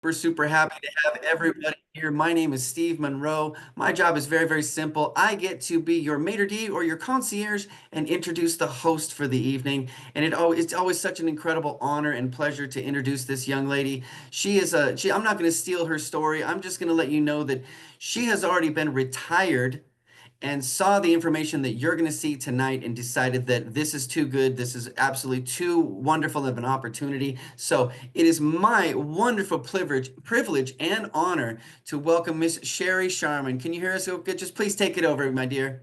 We're super happy to have everybody here. My name is Steve Monroe. My job is very, very simple. I get to be your maitre d' or your concierge and introduce the host for the evening. And it's always such an incredible honor and pleasure to introduce this young lady. I'm not going to steal her story. I'm just going to let you know that she has already been retired and saw the information that you're going to see tonight and decided that this is too good. This is absolutely too wonderful of an opportunity. So it is my wonderful privilege and honor to welcome Miss Sherry Sharman. Can you hear us? Okay, just please take it over, my dear.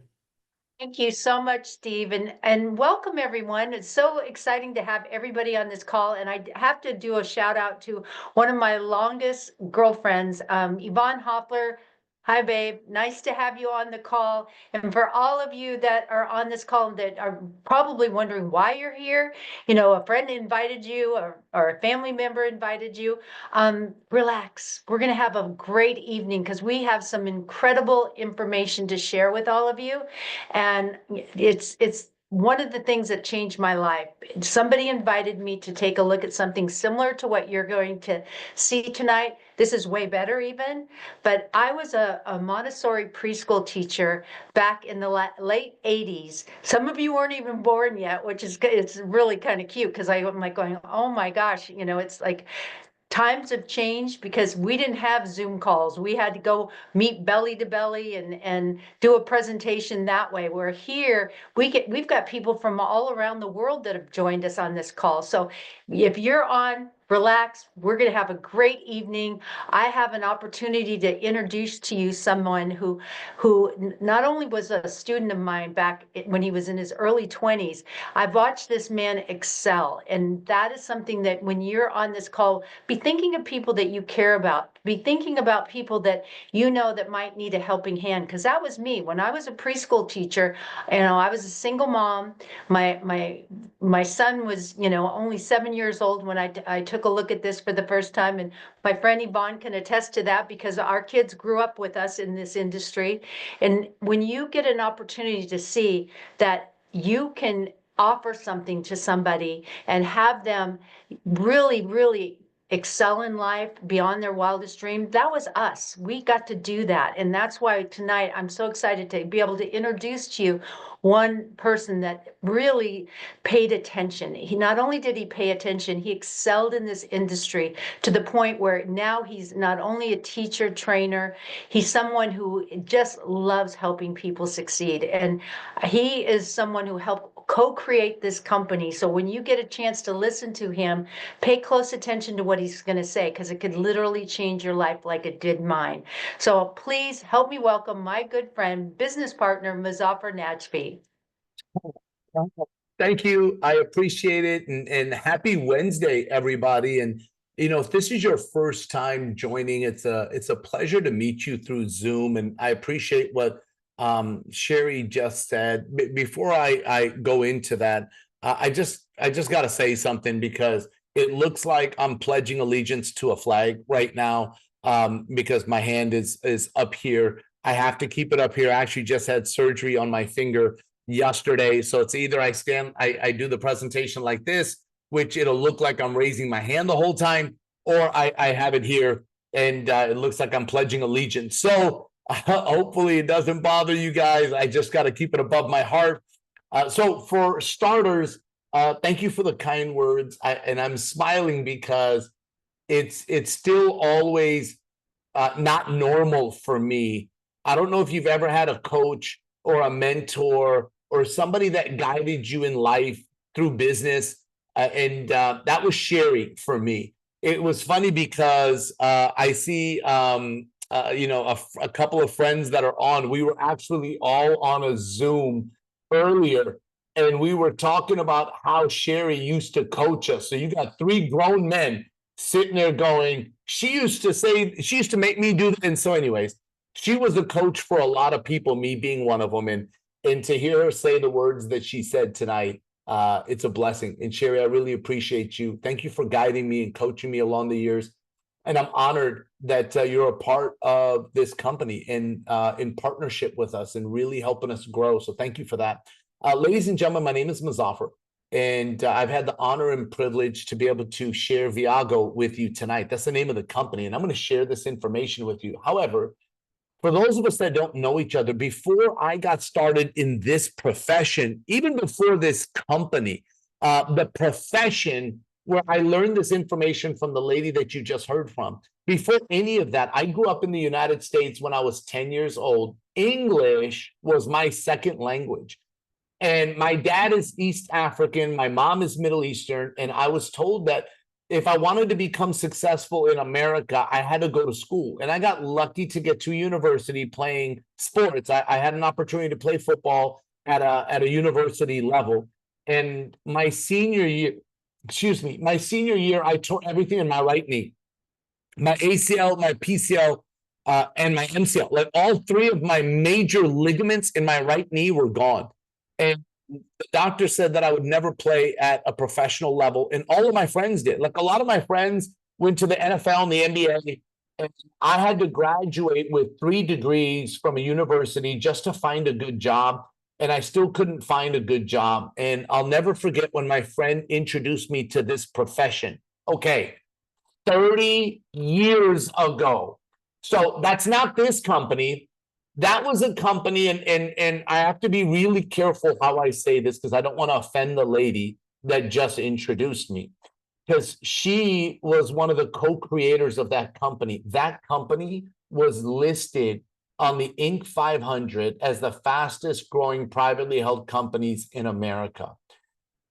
Thank you so much, Steve, and welcome everyone. It's so exciting to have everybody on this call, and I have to do a shout out to one of my longest girlfriends, Yvonne Hoffler. Hi, babe. Nice to have you on the call. And for all of you that are on this call that are probably wondering why you're here, a friend invited you or a family member invited you. Relax. We're going to have a great evening because we have some incredible information to share with all of you. And it's one of the things that changed my life. Somebody invited me to take a look at something similar to what you're going to see tonight. This is way better even, but I was a Montessori preschool teacher back in the late 80s. Some of you weren't even born yet, which is it's really kind of cute because I'm like going, oh my gosh, it's like times have changed because we didn't have Zoom calls. We had to go meet belly to belly and do a presentation that way. We're here, we've got people from all around the world that have joined us on this call. So if you're on, relax. We're going to have a great evening. I have an opportunity to introduce to you someone who not only was a student of mine back when he was in his early 20s. I've watched this man excel, and that is something that when you're on this call, be thinking of people that you care about. Be thinking about people that that might need a helping hand. Because that was me when I was a preschool teacher. I was a single mom. My son was only 7 years old when I took a look at this for the first time, and my friend Yvonne can attest to that because our kids grew up with us in this industry. And when you get an opportunity to see that you can offer something to somebody and have them really, really excel in life beyond their wildest dream. That was us. We got to do that. And that's why tonight I'm so excited to be able to introduce to you one person that really paid attention. He not only did he pay attention, he excelled in this industry to the point where now he's not only a teacher, trainer, he's someone who just loves helping people succeed. And he is someone who helped co-create this company. So when you get a chance to listen to him, pay close attention to what he's going to say, because it could literally change your life like it did mine. So please help me welcome my good friend, business partner, Muzaffar Najfi. Thank you. I appreciate it. And happy Wednesday, everybody. And if this is your first time joining, it's a pleasure to meet you through Zoom. And I appreciate what Sherry just said. Before I go into that, I just got to say something, because it looks like I'm pledging allegiance to a flag right now, because my hand is up here. I have to keep it up here. I actually just had surgery on my finger yesterday. So it's either I do the presentation like this, which it'll look like I'm raising my hand the whole time, or I have it here and it looks like I'm pledging allegiance. So hopefully it doesn't bother you guys. I just got to keep it above my heart. So for starters, thank you for the kind words. And I'm smiling because it's still always not normal for me. I don't know if you've ever had a coach or a mentor or somebody that guided you in life through business. And that was Sherry for me. It was funny because I see, a couple of friends that are on. We were actually all on a Zoom earlier, and we were talking about how Sherry used to coach us. So you got three grown men sitting there going, she used to make me do that. And so anyways, she was a coach for a lot of people, me being one of them. And to hear her say the words that she said tonight, it's a blessing. And Sherry, I really appreciate you. Thank you for guiding me and coaching me along the years. And I'm honored that you're a part of this company and in partnership with us and really helping us grow. So thank you for that. Ladies and gentlemen, my name is Muzaffar. And I've had the honor and privilege to be able to share Viago with you tonight. That's the name of the company. And I'm going to share this information with you. However, for those of us that don't know each other, before I got started in this profession, even before this company, the profession where I learned this information from the lady that you just heard from, before any of that, I grew up in the United States when I was 10 years old. English was my second language. And my dad is East African, my mom is Middle Eastern, and I was told that if I wanted to become successful in America, I had to go to school. And I got lucky to get to university playing sports. I had an opportunity to play football at a university level. And my senior year, I tore everything in my right knee. My ACL, my PCL, and my MCL. Like all three of my major ligaments in my right knee were gone. And the doctor said that I would never play at a professional level. And all of my friends did. Like a lot of my friends went to the NFL and the NBA. And I had to graduate with 3 degrees from a university just to find a good job. And I still couldn't find a good job. And I'll never forget when my friend introduced me to this profession. Okay, 30 years ago. So that's not this company. That was a company, and I have to be really careful how I say this because I don't want to offend the lady that just introduced me, because she was one of the co-creators of that company. That company was listed on the Inc. 500 as the fastest growing privately held companies in America.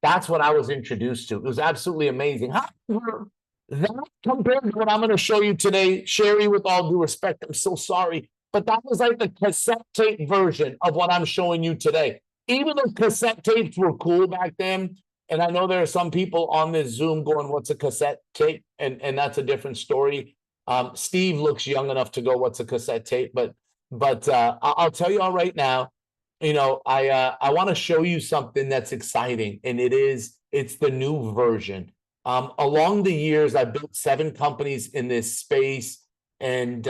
That's what I was introduced to. It was absolutely amazing. However, that compared to what I'm going to show you today, Sherry, with all due respect, I'm so sorry, but that was like the cassette tape version of what I'm showing you today. Even though cassette tapes were cool back then, and I know there are some people on this Zoom going, what's a cassette tape? And that's a different story. Steve looks young enough to go, what's a cassette tape? But I'll tell you all right now, you know, I want to show you something that's exciting, and it's the new version. Along the years, I built 7 companies in this space, and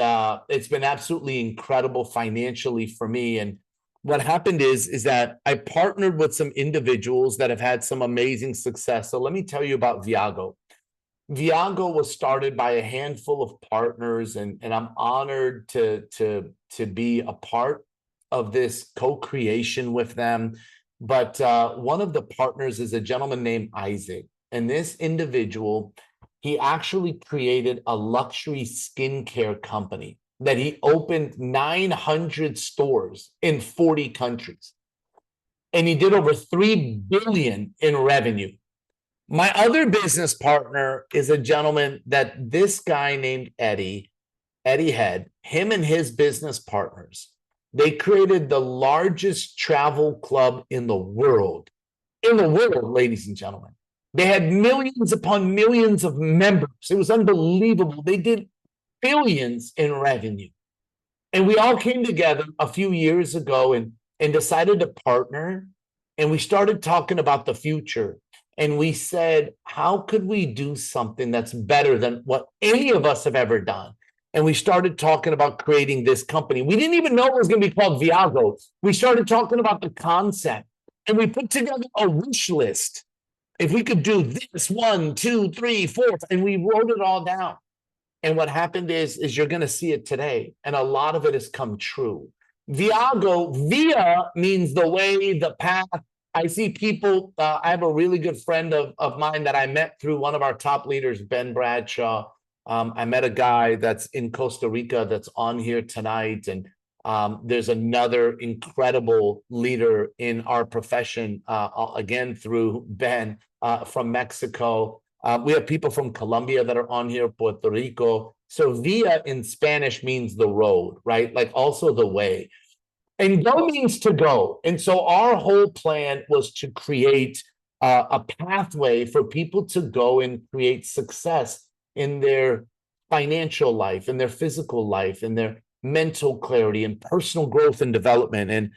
it's been absolutely incredible financially for me. And what happened is that I partnered with some individuals that have had some amazing success. So let me tell you about Viago. Viago was started by a handful of partners, and I'm honored to be a part of this co-creation with them. But one of the partners is a gentleman named Isaac. And this individual, he actually created a luxury skincare company that he opened 900 stores in 40 countries. And he did over 3 billion in revenue. My other business partner is a gentleman that this guy named Eddie Head, him and his business partners, they created the largest travel club in the world, ladies and gentlemen. They had millions upon millions of members. It was unbelievable. They did billions in revenue. And we all came together a few years ago and decided to partner. And we started talking about the future. And we said, how could we do something that's better than what any of us have ever done? And we started talking about creating this company. We didn't even know it was going to be called Viago. We started talking about the concept. And we put together a wish list. If we could do this, 1, 2, 3, 4, and we wrote it all down. And what happened is you're going to see it today. And a lot of it has come true. Viago, via means the way, the path. I see people, I have a really good friend of mine that I met through one of our top leaders, Ben Bradshaw. I met a guy that's in Costa Rica that's on here tonight. And there's another incredible leader in our profession, again, through Ben from Mexico. We have people from Colombia that are on here, Puerto Rico. So via in Spanish means the road, right? Like also the way. And go means to go. And so our whole plan was to create a pathway for people to go and create success in their financial life, in their physical life, in their mental clarity and personal growth and development.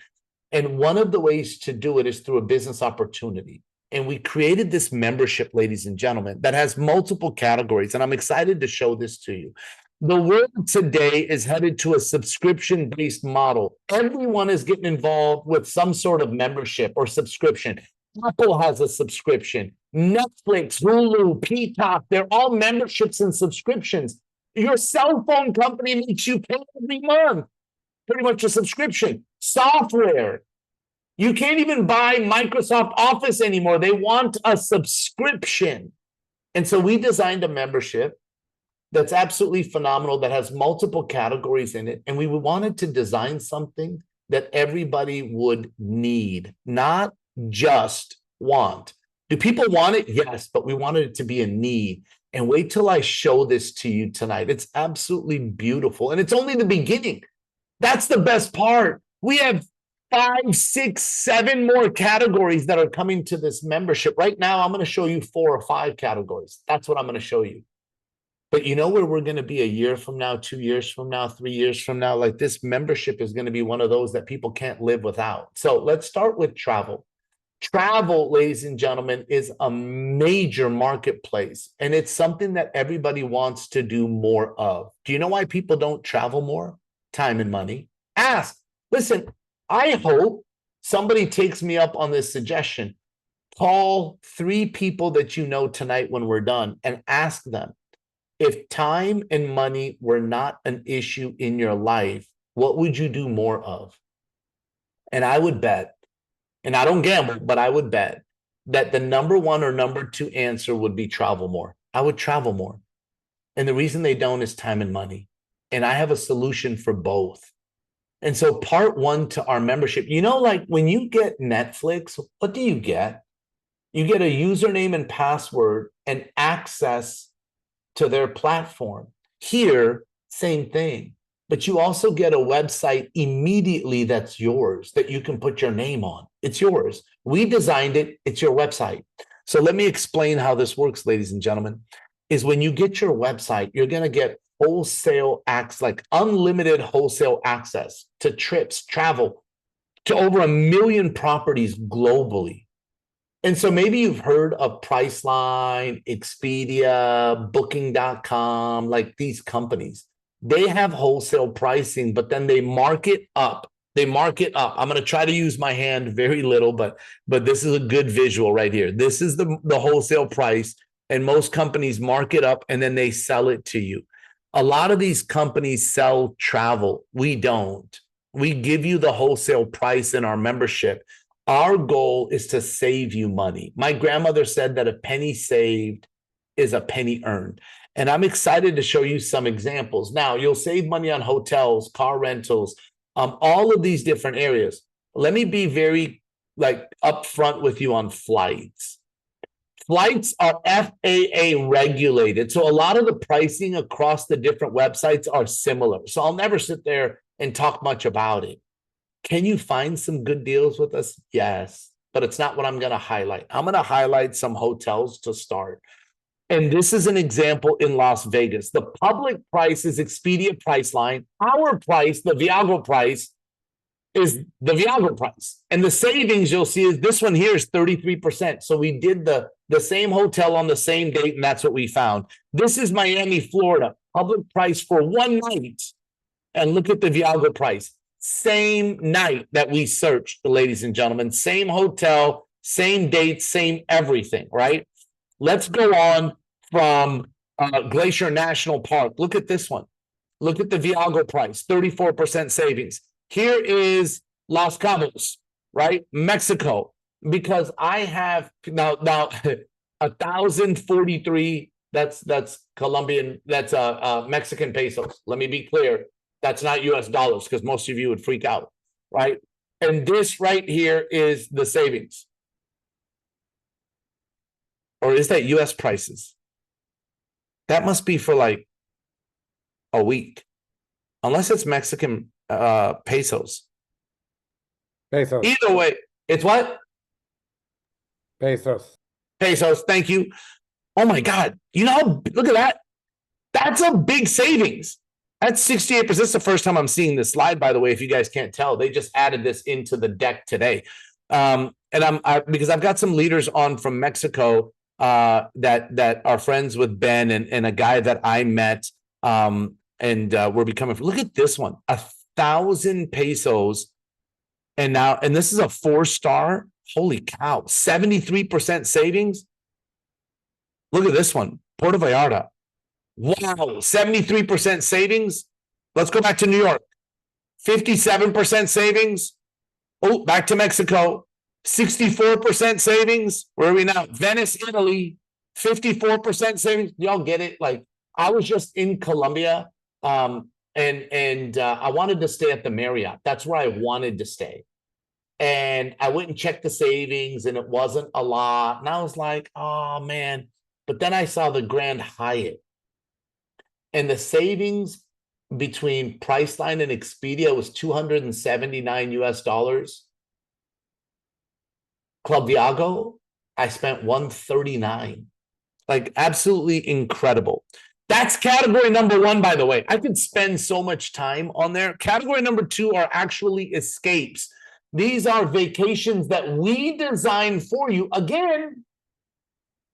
And one of the ways to do it is through a business opportunity. And we created this membership, ladies and gentlemen, that has multiple categories. And I'm excited to show this to you. The world today is headed to a subscription-based model. Everyone is getting involved with some sort of membership or subscription. Apple has a subscription. Netflix, Hulu, Peacock, they're all memberships and subscriptions. Your cell phone company makes you pay every month. Pretty much a subscription. Software. You can't even buy Microsoft Office anymore. They want a subscription. And so we designed a membership that's absolutely phenomenal, that has multiple categories in it. And we wanted to design something that everybody would need, not just want. Do people want it? Yes, but we wanted it to be a need. And wait till I show this to you tonight. It's absolutely beautiful. And it's only the beginning. That's the best part. We have 5, 6, 7 more categories that are coming to this membership. Right now, I'm going to show you 4 or 5 categories. That's what I'm going to show you. But you know where we're going to be a year from now, 2 years from now, 3 years from now? Like, this membership is going to be one of those that people can't live without. So let's start with travel. Travel, ladies and gentlemen, is a major marketplace, and it's something that everybody wants to do more of. Do you know why people don't travel more? Time and money. Ask. Listen, I hope somebody takes me up on this suggestion. Call 3 people that you know tonight when we're done and ask them, if time and money were not an issue in your life, what would you do more of? And I would bet, and I don't gamble, but I would bet that the number 1 or number 2 answer would be travel more. I would travel more. And the reason they don't is time and money. And I have a solution for both. And so part 1 to our membership, you know, like when you get Netflix, what do you get? You get a username and password and access to their platform. Here, same thing. But you also get a website immediately that's yours, that you can put your name on. It's yours. We designed it. It's your website. So let me explain how this works, ladies and gentlemen, is when you get your website, you're going to get wholesale access, like unlimited wholesale access to trips, travel, to over 1 million properties globally. And so maybe you've heard of Priceline, Expedia, Booking.com, like these companies. They have wholesale pricing, but then they mark it up. They mark it up. I'm going to try to use my hand very little, but this is a good visual right here. This is the wholesale price, and most companies mark it up and then they sell it to you. A lot of these companies sell travel. We don't. We give you the wholesale price in our membership. Our goal is to save you money. My grandmother said that a penny saved is a penny earned. And I'm excited to show you some examples. Now, you'll save money on hotels, car rentals, all of these different areas. Let me be very upfront with you on flights. Flights are FAA regulated. So a lot of the pricing across the different websites are similar. So I'll never sit there and talk much about it. Can you find some good deals with us? Yes, but it's not what I'm going to highlight. I'm going to highlight some hotels to start. And this is an example in Las Vegas. The public price is Expedia Priceline. Our price, the Viago price, is the Viago price. And the savings you'll see is this one here is 33%. So we did the same hotel on the same date, and that's what we found. This is Miami, Florida. Public price for 1 night. And look at the Viago price. Same night that we searched, ladies and gentlemen. Same hotel, same date, same everything, right? Let's go on from Glacier National Park. Look at this one. Look at the Viago price, 34% savings. Here is Los Cabos, right? Mexico, because I have now 1,043. That's Colombian. That's Mexican pesos. Let me be clear. That's not US dollars, because most of you would freak out, right? And this right here is the savings. Or is that US prices? That must be for like a week. Unless it's Mexican pesos. Pesos. Either way, it's what? Pesos. Pesos, thank you. Oh my God. You know, look at that. That's a big savings. That's 68%. This is the first time I'm seeing this slide, by the way, if you guys can't tell. They just added this into the deck today. And because I've got some leaders on from Mexico that are friends with Ben and a guy that I met, and we're becoming. Look at this one, 1,000 pesos, and this is a 4-star Holy cow, 73% savings. Look at this one, Puerto Vallarta. Wow, 73% savings. Let's go back to New York. 57% savings. Oh, back to Mexico. 64% savings. Where are we now? Venice, Italy. 54% savings. Y'all get it? Like, I was just in Colombia, and I wanted to stay at the Marriott. That's where I wanted to stay. And I went and checked the savings, and it wasn't a lot. And I was like, oh man. But then I saw the Grand Hyatt, and the savings between Priceline and Expedia was $279 US. Club Viago, I spent $139. Like, absolutely incredible. That's category number one, by the way. I could spend so much time on there. Category number two are actually escapes. These are vacations that we designed for you. Again,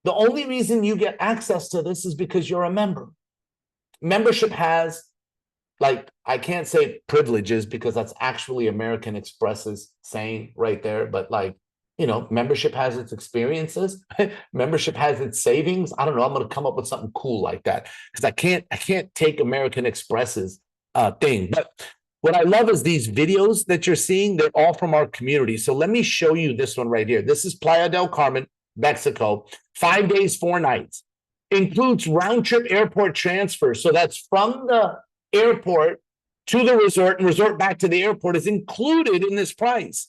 the only reason you get access to this is because you're a member. Membership has, like, I can't say privileges because that's actually American Express's saying right there, but like, you know, membership has its experiences. Membership has its savings. I don't know. I'm going to come up with something cool like that because I can't take American Express's thing. But what I love is these videos that you're seeing. They're all from our community. So let me show you this one right here. This is Playa del Carmen, Mexico. 5 days, 4 nights. Includes round trip airport transfer. So that's from the airport to the resort, and resort back to the airport is included in this price.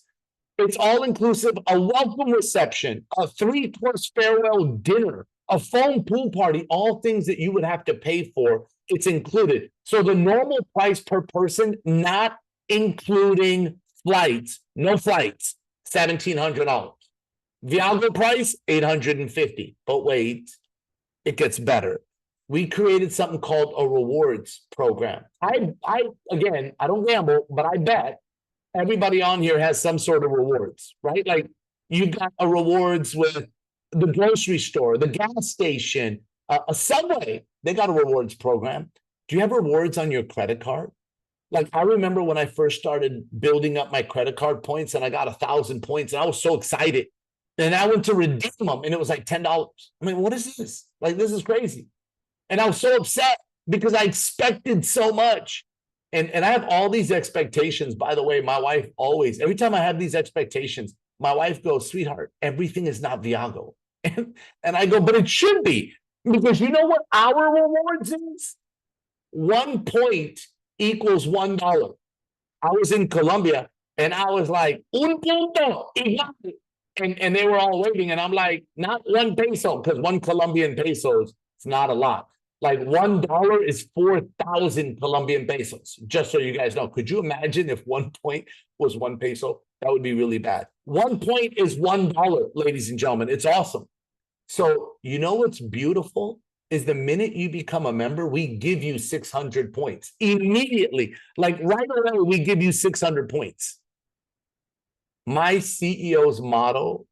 It's all inclusive, a welcome reception, a 3-course farewell dinner, a foam pool party, all things that you would have to pay for. It's included. So the normal price per person, not including flights, no flights, $1,700. Viago price, $850. But wait, it gets better. We created something called a rewards program. Again, I don't gamble, but I bet everybody on here has some sort of rewards, right? Like, you got a rewards with the grocery store, the gas station, a Subway. They got a rewards program. Do you have rewards on your credit card? Like, I remember when I first started building up my credit card points, and I got 1,000 points, and I was so excited. And I went to redeem them, and it was like $10. I mean, what is this? Like, this is crazy. And I was so upset because I expected so much. And I have all these expectations. By the way, my wife always, every time I have these expectations, my wife goes, sweetheart, everything is not Viago. And I go, but it should be. Because you know what our rewards is? 1 point equals $1. I was in Colombia, and I was like, un punto, and they were all waiting. And I'm like, not 1 peso, because 1 Colombian peso is not a lot. Like, $1 is 4,000 Colombian pesos, just so you guys know. Could you imagine if 1 point was 1 peso? That would be really bad. 1 point is $1, ladies and gentlemen. It's awesome. So you know what's beautiful is the minute you become a member, we give you 600 points immediately. Like, right away, we give you 600 points. My CEO's motto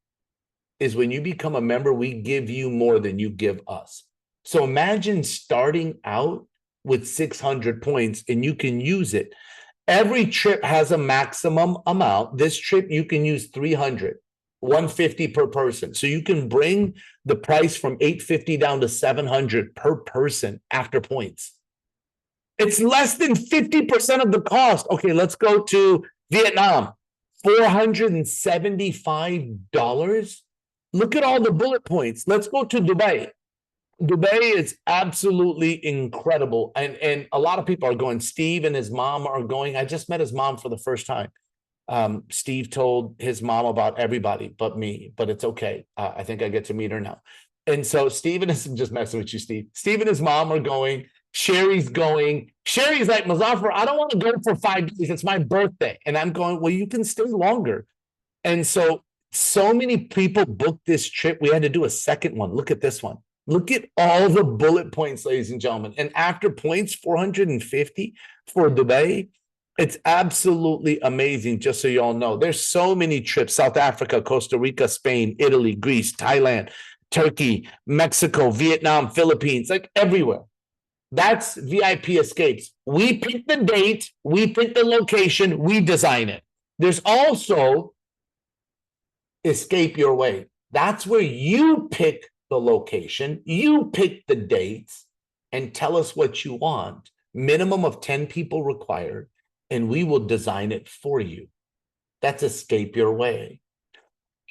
is, when you become a member, we give you more than you give us. So imagine starting out with 600 points, and you can use it. Every trip has a maximum amount. This trip, you can use 300, 150 per person. So you can bring the price from 850 down to 700 per person after points. It's less than 50% of the cost. Okay, let's go to Vietnam. $475. Look at all the bullet points. Let's go to Dubai. Dubai is absolutely incredible. And a lot of people are going. Steve and his mom are going. I just met his mom for the first time. Steve told his mom about everybody but me, but it's okay. I think I get to meet her now. And so Steve is just messing with you, Steve. Steve and his mom are going. Sherry's going. Sherry's like, Muzaffar, I don't want to go for 5 days. It's my birthday. And I'm going, well, you can stay longer. And so many people booked this trip. We had to do a second one. Look at this one. Look at all the bullet points, ladies and gentlemen. And after points, 450 for Dubai. It's absolutely amazing, just so you all know. There's so many trips: South Africa, Costa Rica, Spain, Italy, Greece, Thailand, Turkey, Mexico, Vietnam, Philippines, like everywhere. That's VIP Escapes. We pick the date, we pick the location, we design it. There's also escape your way. That's where you pick the location, you pick the dates, and tell us what you want. Minimum of 10 people required, and we will design it for you. That's escape your way.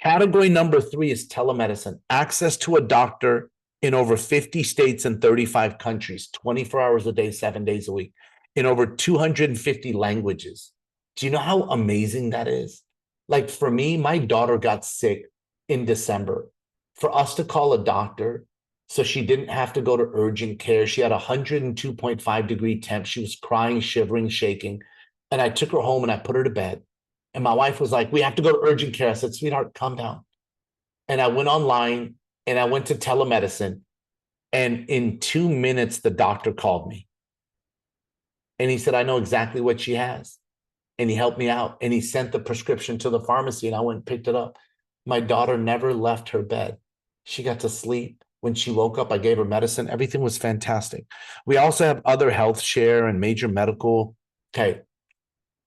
Category number 3 is telemedicine, access to a doctor in over 50 states and 35 countries, 24 hours a day, 7 days a week, in over 250 languages. Do you know how amazing that is? Like for me, my daughter got sick in December. For us to call a doctor so she didn't have to go to urgent care, she had a 102.5-degree temp. She was crying, shivering, shaking. And I took her home and I put her to bed. And my wife was like, we have to go to urgent care. I said, sweetheart, calm down. And I went online and I went to telemedicine. And in 2 minutes, the doctor called me. And he said, I know exactly what she has. And he helped me out. And he sent the prescription to the pharmacy and I went and picked it up. My daughter never left her bed. She got to sleep. When she woke up, I gave her medicine. Everything was fantastic. We also have other health share and major medical. Okay.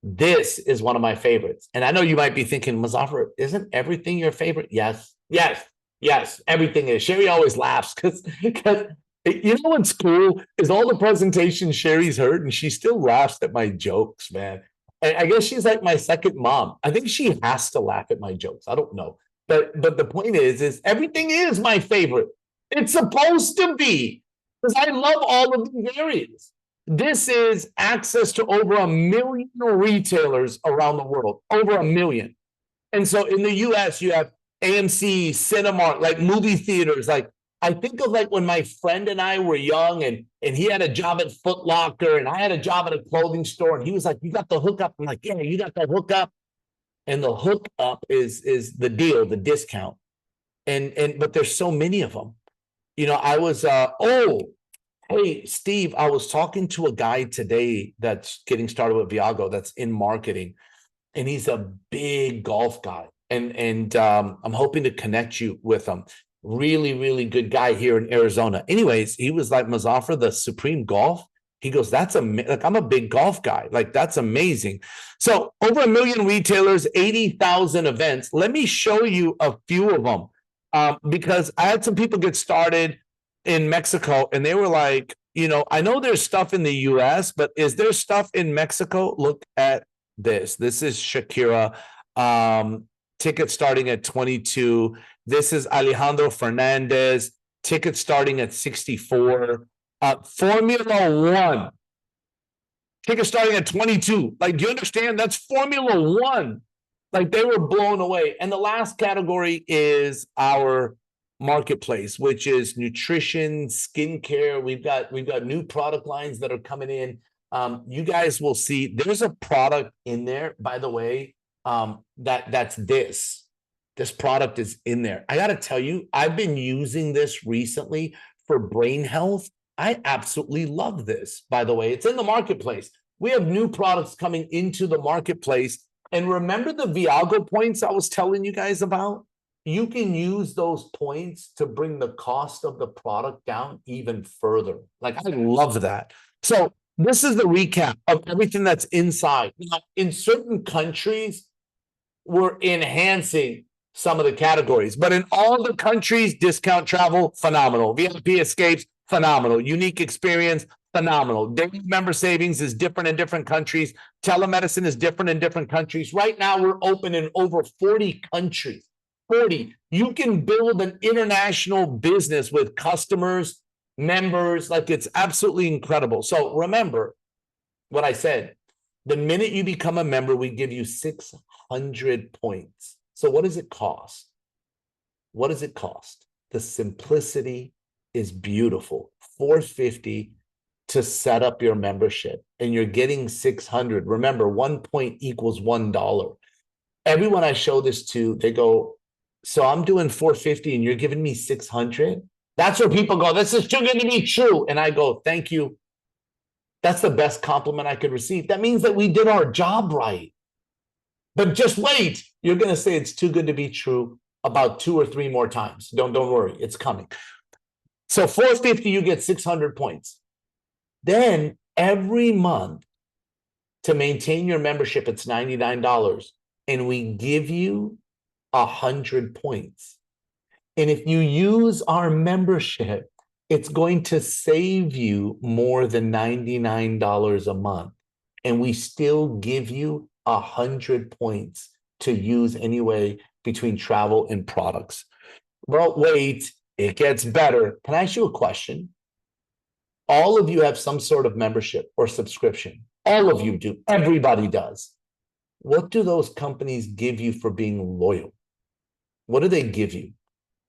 This is one of my favorites. And I know you might be thinking, Muzaffar, isn't everything your favorite? Yes, yes, yes, everything is. Sherry always laughs because you know what's cool is all the presentations Sherry's heard and she still laughs at my jokes, man. And I guess she's like my second mom. I think she has to laugh at my jokes. I don't know. But the point is everything is my favorite. It's supposed to be because I love all of these areas. This is access to over 1 million retailers around the world, over 1 million. And so in the US, you have AMC, Cinemark, like movie theaters. Like I think of like when my friend and I were young and he had a job at Foot Locker and I had a job at a clothing store. And he was like, you got the hookup. I'm like, yeah, you got the hookup. And the hookup is the deal, the discount. But there's so many of them. You know, I was, hey, Steve, I was talking to a guy today that's getting started with Viago that's in marketing, and he's a big golf guy. And I'm hoping to connect you with him. Really, really good guy here in Arizona. Anyways, he was like, Muzaffar, the Supreme Golf. He goes, that's like, I'm a big golf guy. Like, that's amazing. So over 1 million retailers, 80,000 events. Let me show you a few of them. Because I had some people get started in Mexico and they were like, you know, I know there's stuff in the US, but is there stuff in Mexico? Look at this. This is Shakira. Ticket starting at 22. This is Alejandro Fernandez. Ticket starting at 64. Formula One. Ticket starting at 22. Like, do you understand? That's Formula One. Like they were blown away. And the last category is our marketplace, which is nutrition, skincare. We've got new product lines that are coming in. You guys will see there's a product in there, by the way, that's this. This product is in there. I got to tell you, I've been using this recently for brain health. I absolutely love this, by the way. It's in the marketplace. We have new products coming into the marketplace. And remember the Viago points I was telling you guys about? You can use those points to bring the cost of the product down even further. Like, I love that. So this is the recap of everything that's inside. Now, in certain countries, we're enhancing some of the categories, but in all the countries, discount travel, phenomenal. VIP escapes, phenomenal. Unique experience, phenomenal. Daily member savings is different in different countries. Telemedicine is different in different countries. Right now, we're open in over 40 countries. 40. You can build an international business with customers, members. Like, it's absolutely incredible. So remember what I said. The minute you become a member, we give you 600 points. So what does it cost? What does it cost? The simplicity is beautiful. $450 to set up your membership, and you're getting 600. Remember, 1 point equals $1. Everyone I show this to, they go, so I'm doing $450 and you're giving me 600? That's where people go, this is too good to be true. And I go, thank you. That's the best compliment I could receive. That means that we did our job right. But just wait. You're going to say it's too good to be true about 2 or 3 more times. Don't worry. It's coming. So $450, you get 600 points. Then every month to maintain your membership, it's $99. And we give you 100 points. And if you use our membership, it's going to save you more than $99 a month. And we still give you 100 points to use anyway between travel and products. Well, wait, it gets better. Can I ask you a question? All of you have some sort of membership or subscription. All of you do. Everybody does. What do those companies give you for being loyal? What do they give you?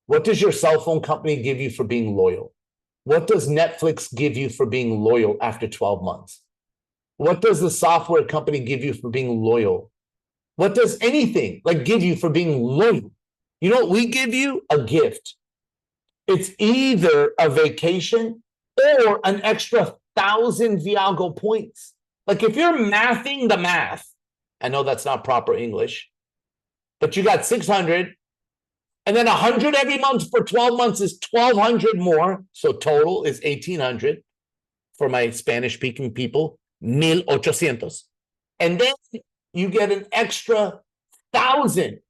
What does your cell phone company give you for being loyal? What does Netflix give you for being loyal after 12 months? What does the software company give you for being loyal? What does anything like give you for being loyal? You know what we give you? A gift. It's either a vacation or an extra 1,000 Viago points. Like if you're mathing the math, I know that's not proper English, but you got 600 and then 100 every month for 12 months is 1,200 more. So total is 1,800 for my Spanish speaking people, 1,800. And then you get an extra 1,000.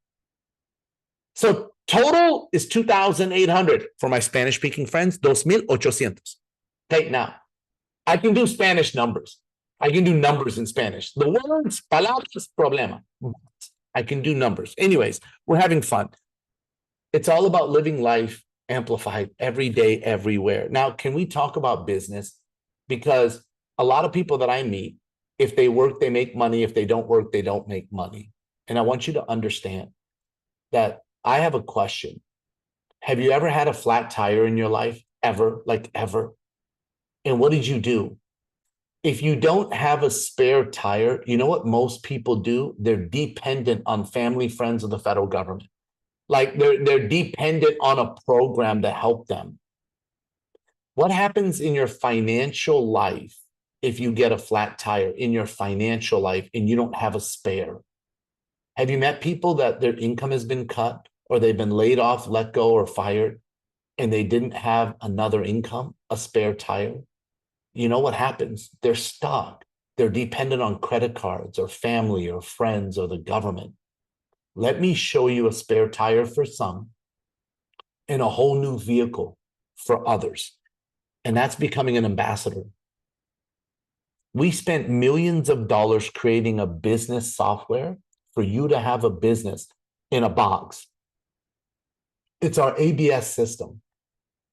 So total is 2,800 for my Spanish speaking friends, 2,800. Okay, now I can do Spanish numbers. I can do numbers in Spanish. The words, palabras, problema. I can do numbers. Anyways, we're having fun. It's all about living life amplified every day, everywhere. Now, can we talk about business? Because a lot of people that I meet, if they work, they make money. If they don't work, they don't make money. And I want you to understand that I have a question. Have you ever had a flat tire in your life? Ever? Like ever? And what did you do? If you don't have a spare tire, you know what most people do? They're dependent on family, friends, or the federal government. Like they're dependent on a program to help them. What happens in your financial life if you get a flat tire in your financial life and you don't have a spare? Have you met people that their income has been cut or they've been laid off, let go, or fired, and they didn't have another income, a spare tire? You know what happens? They're stuck. They're dependent on credit cards or family or friends or the government. Let me show you a spare tire for some and a whole new vehicle for others. And that's becoming an ambassador. We spent millions of dollars creating a business software for you to have a business in a box. It's our ABS system.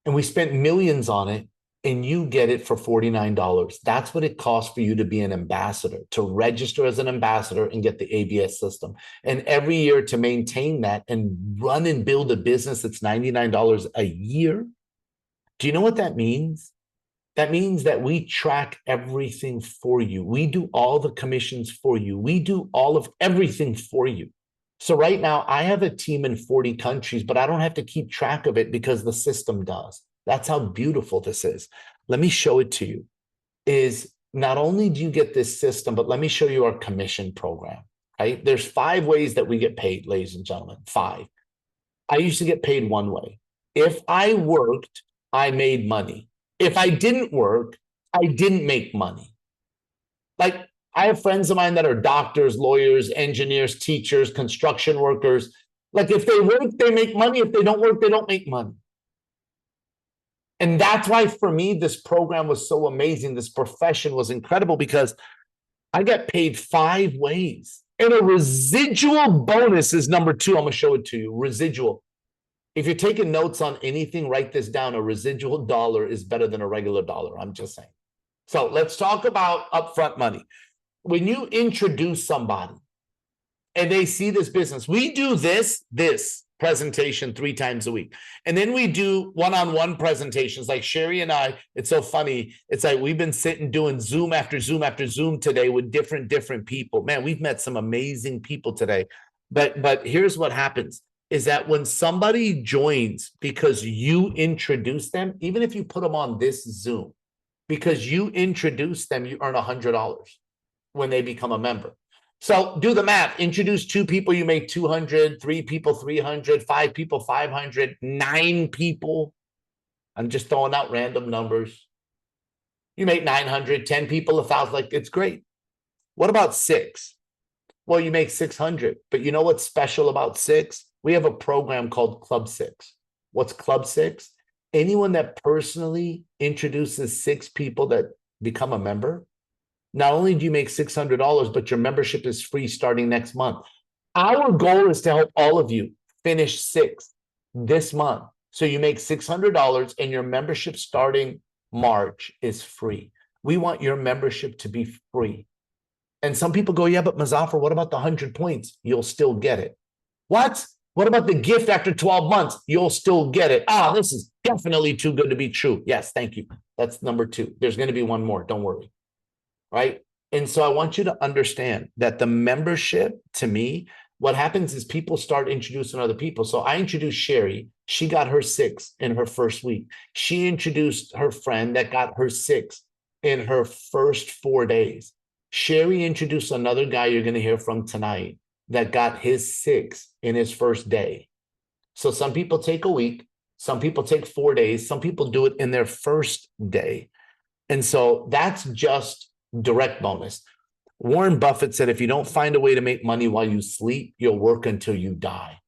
And we spent millions on it, and you get it for $49. That's what it costs for you to be an ambassador, to register as an ambassador and get the ABS system. And every year to maintain that and run and build a business that's $99 a year. Do you know what that means? That means that we track everything for you. We do all the commissions for you. We do all of everything for you. So right now I have a team in 40 countries, but I don't have to keep track of it because the system does. That's how beautiful this is. Let me show it to you. Is not only do you get this system, but let me show you our commission program, right? There's 5 ways that we get paid, ladies and gentlemen, 5. I used to get paid one way. If I worked, I made money. If I didn't work, I didn't make money. Like I have friends of mine that are doctors, lawyers, engineers, teachers, construction workers. Like if they work, they make money. If they don't work, they don't make money. And that's why for me, this program was so amazing. This profession was incredible because I got paid 5 ways. And a residual bonus is number 2. I'm going to show it to you. Residual. If you're taking notes on anything, write this down. A residual dollar is better than a regular dollar. I'm just saying. So let's talk about upfront money. When you introduce somebody and they see this business, we do this presentation 3 times a week. And then we do one-on-one presentations like Sherry and I. It's so funny. It's like we've been sitting doing Zoom after Zoom after Zoom today with different people. Man, we've met some amazing people today. But here's what happens is that when somebody joins because you introduce them, even if you put them on this Zoom, because you introduce them, you earn $100 when they become a member. So do the math. Introduce 2 people, you make 200, 3 people, 300, 5 people, 500, 9 people. I'm just throwing out random numbers. You make 900, 10 people, 1,000. Like it's great. What about 6? Well, you make 600. But you know what's special about 6? We have a program called Club Six. What's Club Six? Anyone that personally introduces 6 people that become a member, not only do you make $600, but your membership is free starting next month. Our goal is to help all of you finish 6 this month. So you make $600 and your membership starting March is free. We want your membership to be free. And some people go, yeah, but Muzaffar, what about the 100 points? You'll still get it. What? What about the gift after 12 months? You'll still get it. Ah, this is definitely too good to be true. Yes, thank you. That's number 2. There's going to be one more. Don't worry. Right? And so I want you to understand that the membership, to me, what happens is people start introducing other people. So I introduced Sherry. She got her 6 in her first week. She introduced her friend that got her 6 in her first 4 days. Sherry introduced another guy you're going to hear from tonight that got his 6 in his first day. So some people take a week, some people take 4 days, some people do it in their first day. And so that's just direct bonus. Warren Buffett said, if you don't find a way to make money while you sleep, you'll work until you die.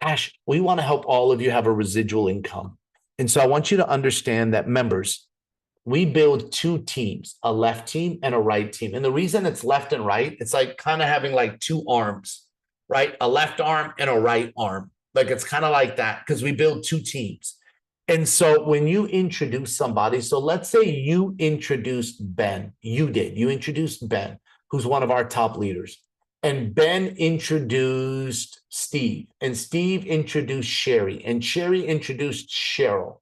Ash, we want to help all of you have a residual income. And so I want you to understand that, members, we build 2 teams, a left team and a right team. And the reason it's left and right, it's like kind of having like 2 arms, right? A left arm and a right arm. Like it's kind of like that because we build 2 teams. And so when you introduce somebody, so let's say you introduced Ben, you introduced Ben, who's one of our top leaders. And Ben introduced Steve, and Steve introduced Sherry, and Sherry introduced Cheryl.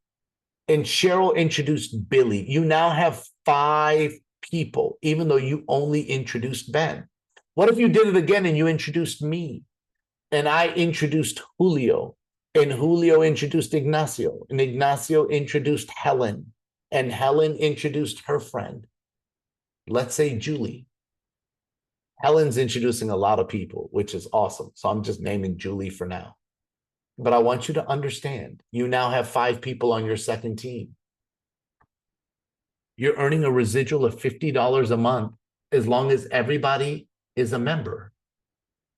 And Cheryl introduced Billy. You now have 5 people, even though you only introduced Ben. What if you did it again and you introduced me? And I introduced Julio, and Julio introduced Ignacio, and Ignacio introduced Helen, and Helen introduced her friend. Let's say Julie. Helen's introducing a lot of people, which is awesome. So I'm just naming Julie for now. But I want you to understand, you now have 5 people on your second team. You're earning a residual of $50 a month as long as everybody is a member.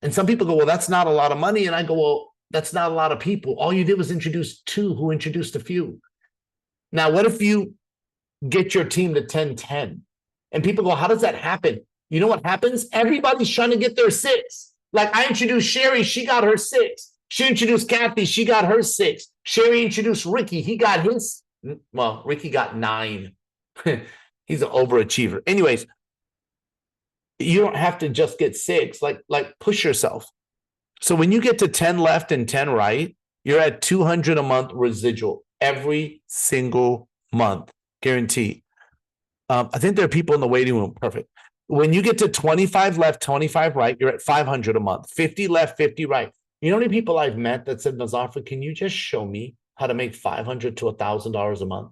And some people go, well, that's not a lot of money. And I go, well, that's not a lot of people. All you did was introduce 2 who introduced a few. Now, what if you get your team to 10-10? And people go, how does that happen? You know what happens? Everybody's trying to get their 6. Like I introduced Sherry, she got her 6. She introduced Kathy, she got her 6. Sherry introduced Ricky, he got his, well, Ricky got 9. He's an overachiever. Anyways, you don't have to just get 6, like push yourself. So when you get to 10 left and 10 right, you're at 200 a month residual every single month, guaranteed. I think there are people in the waiting room. Perfect. When you get to 25 left, 25 right, you're at 500 a month, 50 left, 50 right. You know how many people I've met that said, Muzaffar, can you just show me how to make $500 to $1,000 a month?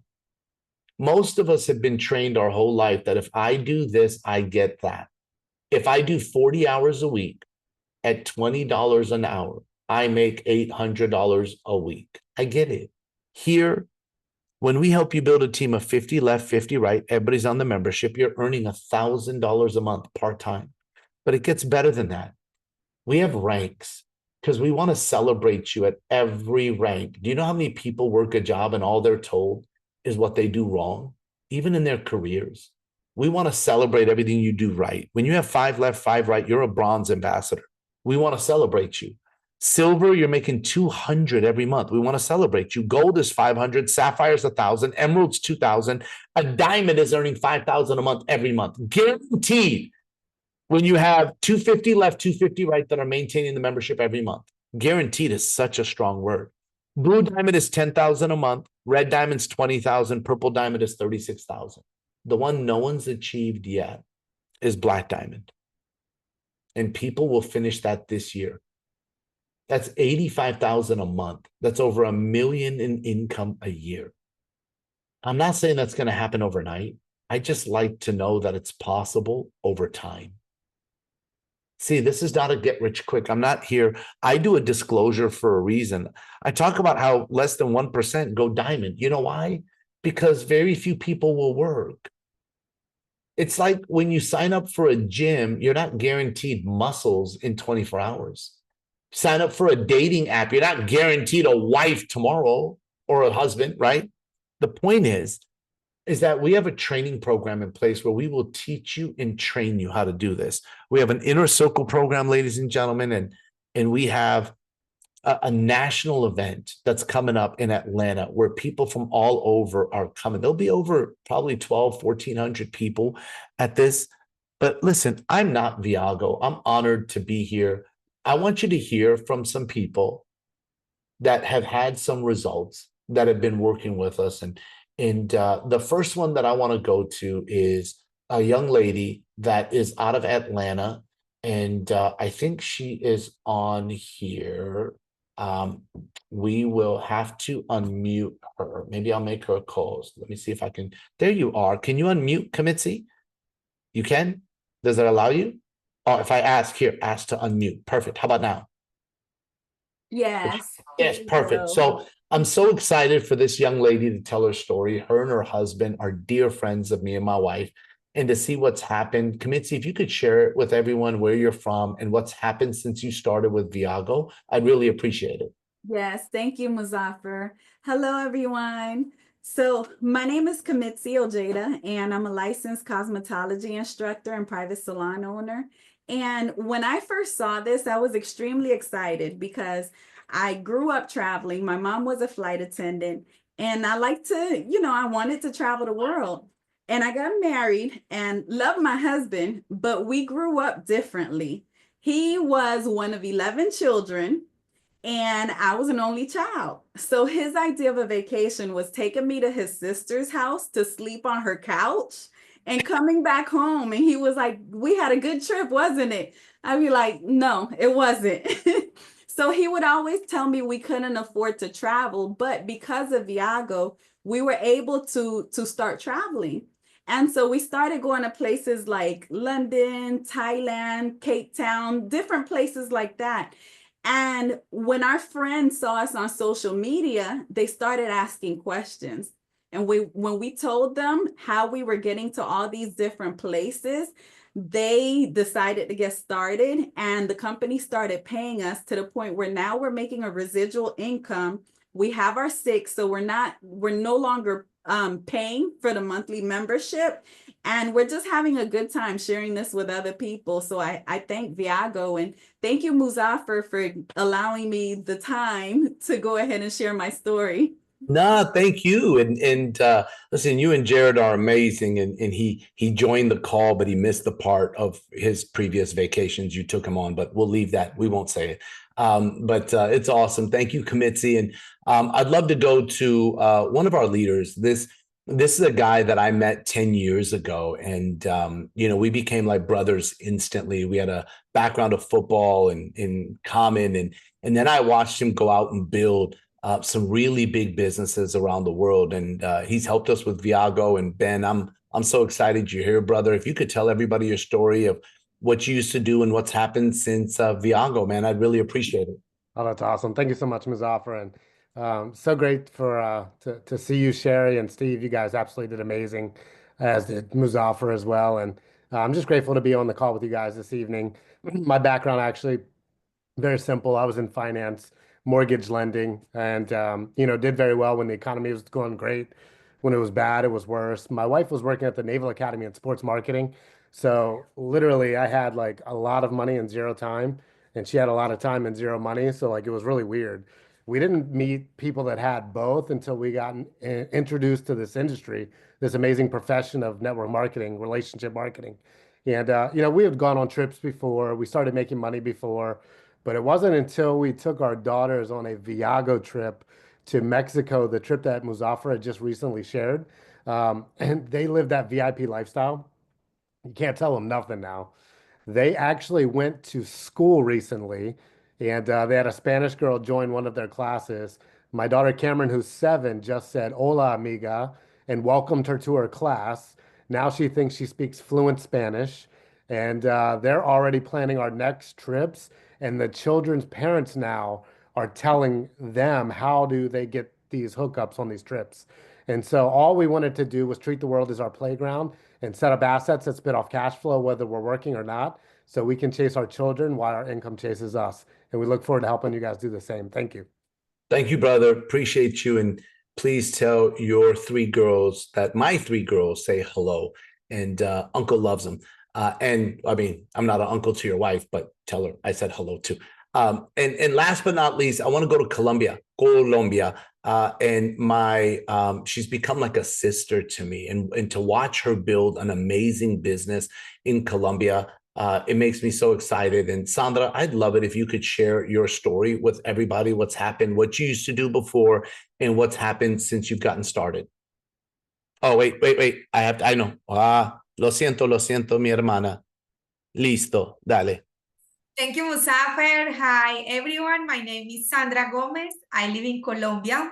Most of us have been trained our whole life that if I do this, I get that. If I do 40 hours a week at $20 an hour, I make $800 a week. I get it. Here, when we help you build a team of 50 left, 50 right, everybody's on the membership, you're earning $1,000 a month part-time. But it gets better than that. We have ranks because we want to celebrate you at every rank. Do you know how many people work a job and all they're told is what they do wrong, even in their careers? We want to celebrate everything you do right. When you have 5 left, 5 right, you're a bronze ambassador. We want to celebrate you. Silver, you're making 200 every month. We want to celebrate you. Gold is 500, Sapphire's 1,000, Emerald's 2,000. A diamond is earning 5,000 a month every month. Guaranteed. When you have 250 left, 250 right that are maintaining the membership every month. Guaranteed is such a strong word. Blue diamond is 10,000 a month. Red diamond's 20,000. Purple diamond is 36,000. The one no one's achieved yet is black diamond. And people will finish that this year. That's 85,000 a month. That's over $1 million in income a year. I'm not saying that's going to happen overnight. I just like to know that it's possible over time. See, this is not a get rich quick. I'm not here. I do a disclosure for a reason. I talk about how less than 1% go diamond. You know why? Because very few people will work. It's like when you sign up for a gym, you're not guaranteed muscles in 24 hours. Sign up for a dating app. You're not guaranteed a wife tomorrow or a husband, right? The point is that we have a training program in place where we will teach you and train you how to do this. We have an inner circle program, ladies and gentlemen, and we have a national event that's coming up in Atlanta where people from all over are coming. There'll be over probably 1,400 people at this. But listen, I'm not Viago. I'm honored to be here. I want you to hear from some people that have had some results that have been working with us. And the first one that I want to go to is a young lady that is out of Atlanta. And I think she is on here. We will have to unmute her. Maybe I'll make her a call. So let me see if I can. There you are. Can you unmute, Kamitsi? You can? Does it allow you? Oh, if I ask here, ask to unmute. Perfect. How about now? Yes. Yes, perfect. So I'm so excited for this young lady to tell her story. Her and her husband are dear friends of me and my wife, and to see what's happened. Kamitsi, if you could share it with everyone where you're from and what's happened since you started with Viago, I'd really appreciate it. Yes, thank you, Muzaffar. Hello, everyone. So my name is Kamitsi Ojeda, and I'm a licensed cosmetology instructor and private salon owner. And when I first saw this, I was extremely excited because I grew up traveling. My mom was a flight attendant, and I like to, I wanted to travel the world. And I got married and loved my husband, but we grew up differently. He was one of 11 children, and I was an only child. So his idea of a vacation was taking me to his sister's house to sleep on her couch and coming back home. And he was like, "We had a good trip, wasn't it?" I'd be like, "No, it wasn't." So he would always tell me we couldn't afford to travel, but because of Viago, we were able to start traveling. And so we started going to places like London, Thailand, Cape Town, different places like that. And when our friends saw us on social media, they started asking questions. And when we told them how we were getting to all these different places, they decided to get started, and the company started paying us to the point where now we're making a residual income. We have our six, so we're no longer paying for the monthly membership, and we're just having a good time sharing this with other people. So I thank Viago, and thank you, Muzaffar, for allowing me the time to go ahead and share my story. No, thank you. And listen, you and Jared are amazing. And he joined the call, but he missed the part of his previous vacations you took him on. But we'll leave that. We won't say it. But it's awesome. Thank you, Kamitsi. And I'd love to go to one of our leaders. This is a guy that I met 10 years ago, and we became like brothers instantly. We had a background of football and in common, and then I watched him go out and build some really big businesses around the world, and he's helped us with Viago. And Ben, I'm so excited you're here, brother. If you could tell everybody your story of what you used to do and what's happened since Viago, man, I'd really appreciate it. Oh, that's awesome. Thank you so much, Muzaffar. And so great for to see you, Sherry and Steve. You guys absolutely did amazing, as did Muzaffar as well. And I'm just grateful to be on the call with you guys this evening. My background actually very simple. I was in finance, mortgage lending, and did very well when the economy was going great. When it was bad, it was worse. My wife was working at the Naval Academy in sports marketing, so literally I had like a lot of money and zero time, and she had a lot of time and zero money. So like it was really weird. We didn't meet people that had both until we got introduced to this industry, this amazing profession of network marketing, relationship marketing. And we had gone on trips before. We started making money before. But it wasn't until we took our daughters on a Viago trip to Mexico, the trip that Muzaffar had just recently shared. And they lived that VIP lifestyle. You can't tell them nothing now. They actually went to school recently, and they had a Spanish girl join one of their classes. My daughter Cameron, who's 7, just said "Hola, amiga," and welcomed her to her class. Now she thinks she speaks fluent Spanish, and they're already planning our next trips. And the children's parents now are telling them how do they get these hookups on these trips. And so all we wanted to do was treat the world as our playground and set up assets that spit off cash flow, whether we're working or not, so we can chase our children while our income chases us. And we look forward to helping you guys do the same. Thank you. Thank you, brother. Appreciate you. And please tell your 3 girls that my 3 girls say hello. And Uncle loves them. And I mean, I'm not an uncle to your wife, but tell her I said hello too. And last but not least, I want to go to Colombia. And she's become like a sister to me. And to watch her build an amazing business in Colombia, it makes me so excited. And Sandra, I'd love it if you could share your story with everybody, what's happened, what you used to do before, and what's happened since you've gotten started. Oh, wait. I know. Lo siento, mi hermana. Listo, dale. Thank you, Muzafer. Hi, everyone. My name is Sandra Gomez. I live in Colombia.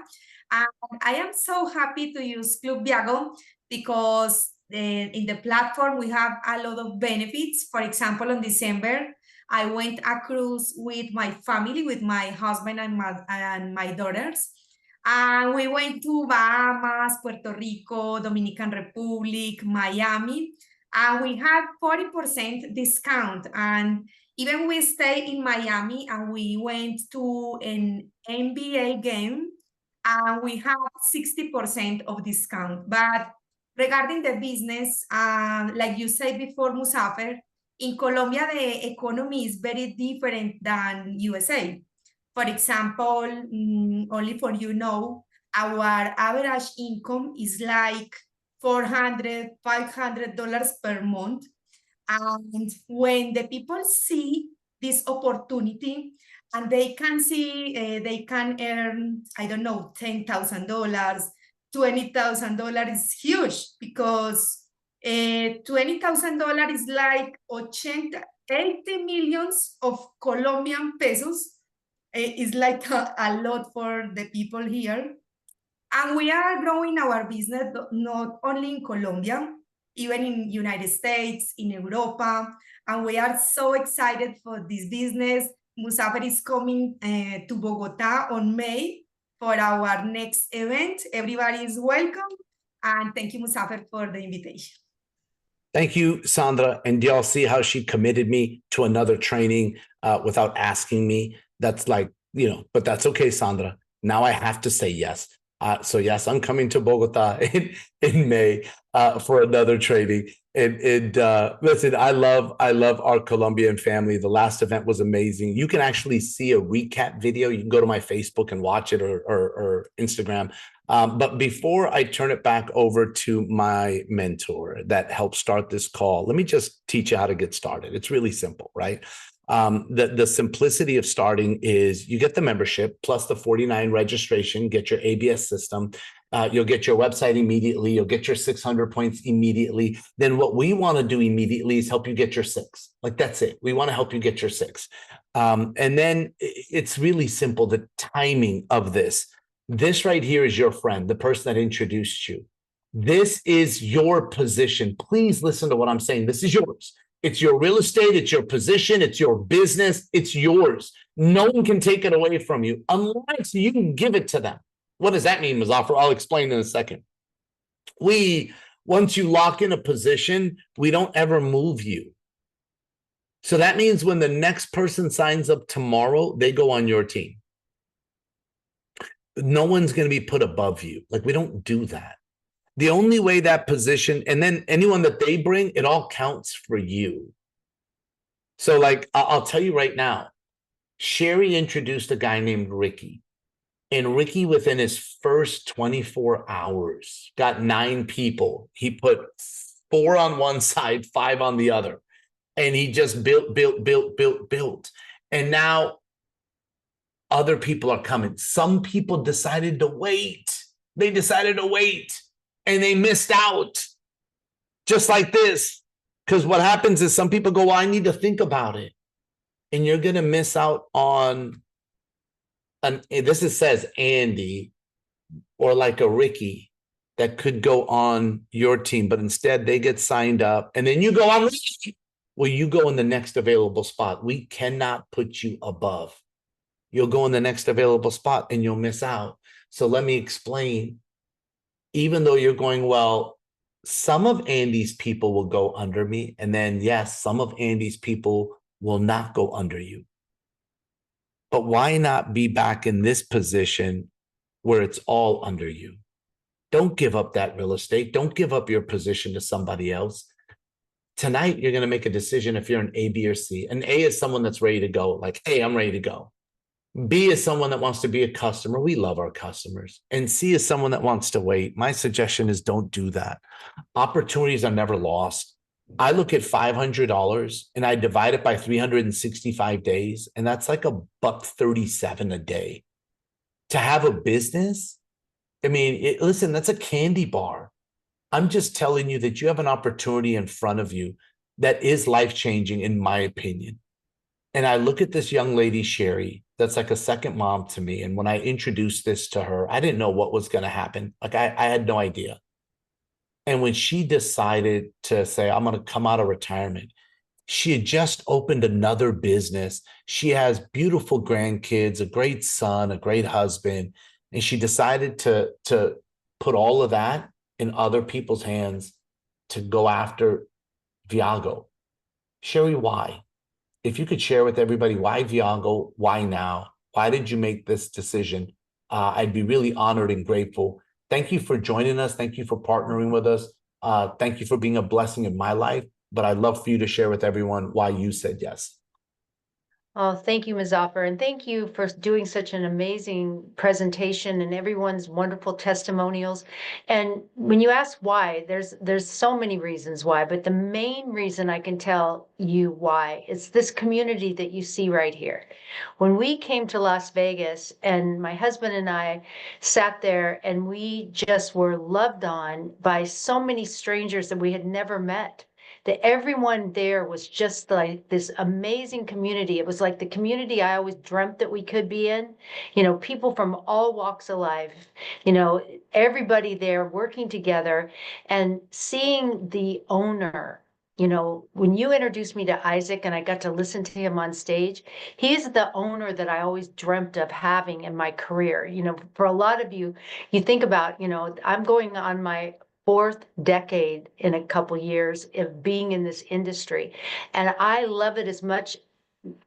And I am so happy to use Club Viago because in the platform, we have a lot of benefits. For example, in December, I went a cruise with my family, with my husband and my daughters. And we went to Bahamas, Puerto Rico, Dominican Republic, Miami, and we had 40% discount. And even we stayed in Miami and we went to an NBA game and we have 60% of discount. But regarding the business, like you said before, Muzafer, in Colombia, the economy is very different than USA. For example, only for you know, our average income is like $400, $500 per month. And when the people see this opportunity and they can see they can earn, I don't know, $10,000, $20,000 is huge because $20,000 is like 80 millions of Colombian pesos. It's like a lot for the people here. And we are growing our business not only in Colombia, even in United States, in Europa, and we are so excited for this business. Muzafer is coming to Bogota on May for our next event. Everybody is welcome, and thank you, Muzafer, for the invitation. Thank you, Sandra. And do y'all see how she committed me to another training without asking me? That's like, but that's okay, Sandra. Now I have to say yes. So yes, I'm coming to Bogota in May for another training. And listen, I love our Colombian family. The last event was amazing. You can actually see a recap video. You can go to my Facebook and watch it or Instagram. But before I turn it back over to my mentor that helped start this call, let me just teach you how to get started. It's really simple, right? The simplicity of starting is you get the membership plus the 49 registration, get your ABS system. You'll get your website immediately. You'll get your 600 points immediately. Then what we want to do immediately is help you get your 6. Like, that's it. We want to help you get your 6. And then it's really simple, the timing of this. This right here is your friend, the person that introduced you. This is your position. Please listen to what I'm saying. This is yours. It's your real estate. It's your position. It's your business. It's yours. No one can take it away from you unless you can give it to them. What does that mean, Muzafer? I'll explain in a second. Once you lock in a position, we don't ever move you. So that means when the next person signs up tomorrow, they go on your team. No one's going to be put above you. Like, we don't do that. The only way that position, and then anyone that they bring, it all counts for you. So like, I'll tell you right now, Sherry introduced a guy named Ricky. And Ricky, within his first 24 hours, got 9 people. He put 4 on one side, 5 on the other. And he just built. And now other people are coming. Some people decided to wait. They decided to wait. And they missed out, just like this. Because what happens is some people go, well, I need to think about it. And you're going to miss out on, says Andy, or like a Ricky that could go on your team, but instead they get signed up. And then you go on, well, you go in the next available spot. We cannot put you above. You'll go in the next available spot and you'll miss out. So let me explain. Even though you're going, well, some of Andy's people will go under me. And then, yes, some of Andy's people will not go under you. But why not be back in this position where it's all under you? Don't give up that real estate. Don't give up your position to somebody else. Tonight, you're going to make a decision if you're an A, B, or C. An A is someone that's ready to go, like, hey, I'm ready to go. B is someone that wants to be a customer. We love our customers. And C is someone that wants to wait. My suggestion is don't do that. Opportunities are never lost. I look at $500 and I divide it by 365 days, and that's like $1.37 a day. To have a business, I mean, listen, that's a candy bar. I'm just telling you that you have an opportunity in front of you that is life-changing, in my opinion. And I look at this young lady, Sherry, that's like a second mom to me. And when I introduced this to her, I didn't know what was going to happen. Like I had no idea. And when she decided to say, I'm going to come out of retirement, she had just opened another business. She has beautiful grandkids, a great son, a great husband. And she decided to put all of that in other people's hands to go after Viago. Sherry, why? If you could share with everybody why Viago, why now? Why did you make this decision? I'd be really honored and grateful. Thank you for joining us. Thank you for partnering with us. Thank you for being a blessing in my life. But I'd love for you to share with everyone why you said yes. Oh, thank you, Muzaffar, and thank you for doing such an amazing presentation and everyone's wonderful testimonials. And when you ask why, there's so many reasons why, but the main reason I can tell you why is this community that you see right here. When we came to Las Vegas, and my husband and I sat there, and we just were loved on by so many strangers that we had never met. That everyone there was just like this amazing community. It was like the community I always dreamt that we could be in. You know, people from all walks of life, you know, everybody there working together, and seeing the owner. You know, when you introduced me to Isaac and I got to listen to him on stage, he's the owner that I always dreamt of having in my career. You know, for a lot of you, you think about, you know, I'm going on my fourth decade in a couple years of being in this industry. And I love it as much,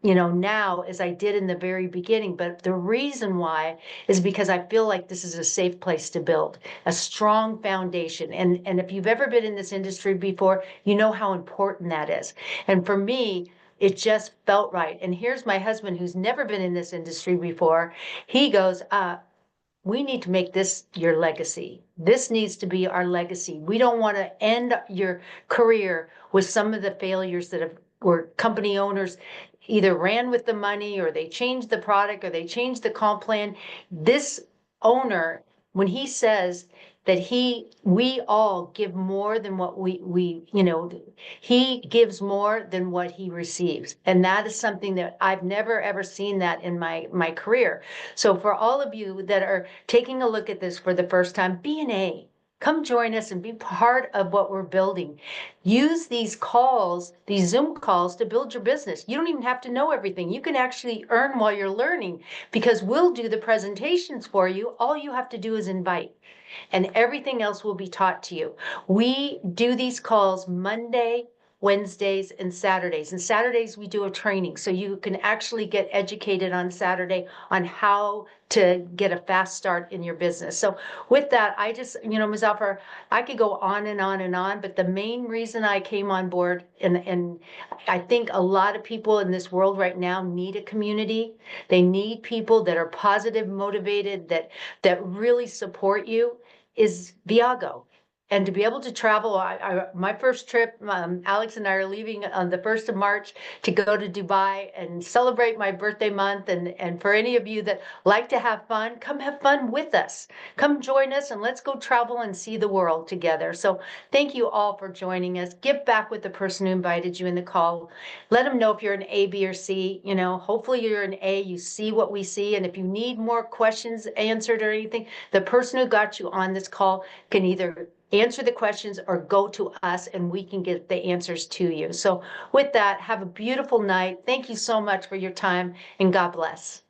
you know, now as I did in the very beginning. But the reason why is because I feel like this is a safe place to build a strong foundation. And if you've ever been in this industry before, you know how important that is. And for me, it just felt right. And here's my husband, who's never been in this industry before. He goes, we need to make this your legacy. This needs to be our legacy. We don't want to end your career with some of the failures that have, where company owners either ran with the money, or they changed the product, or they changed the comp plan. This owner, when he says that we all give more than what we, you know, he gives more than what he receives. And that is something that I've never, ever seen that in my career. So for all of you that are taking a look at this for the first time, be an A. Come join us and be part of what we're building. Use these calls, these Zoom calls, to build your business. You don't even have to know everything. You can actually earn while you're learning, because we'll do the presentations for you. All you have to do is invite, and everything else will be taught to you. We do these calls Monday, Wednesdays, and Saturdays. And Saturdays we do a training, so you can actually get educated on Saturday on how to get a fast start in your business. So with that, I just, you know, Muzaffar, I could go on and on and on, but the main reason I came on board, and I think a lot of people in this world right now need a community. They need people that are positive, motivated, that really support you, is Viago. And to be able to travel, my first trip, Alex and I are leaving on the 1st of March to go to Dubai and celebrate my birthday month. And for any of you that like to have fun, come have fun with us. Come join us, and let's go travel and see the world together. So thank you all for joining us. Get back with the person who invited you in the call. Let them know if you're an A, B, or C. You know, hopefully you're an A, you see what we see. And if you need more questions answered or anything, the person who got you on this call can either answer the questions or go to us, and we can get the answers to you. So with that, have a beautiful night. Thank you so much for your time, and God bless.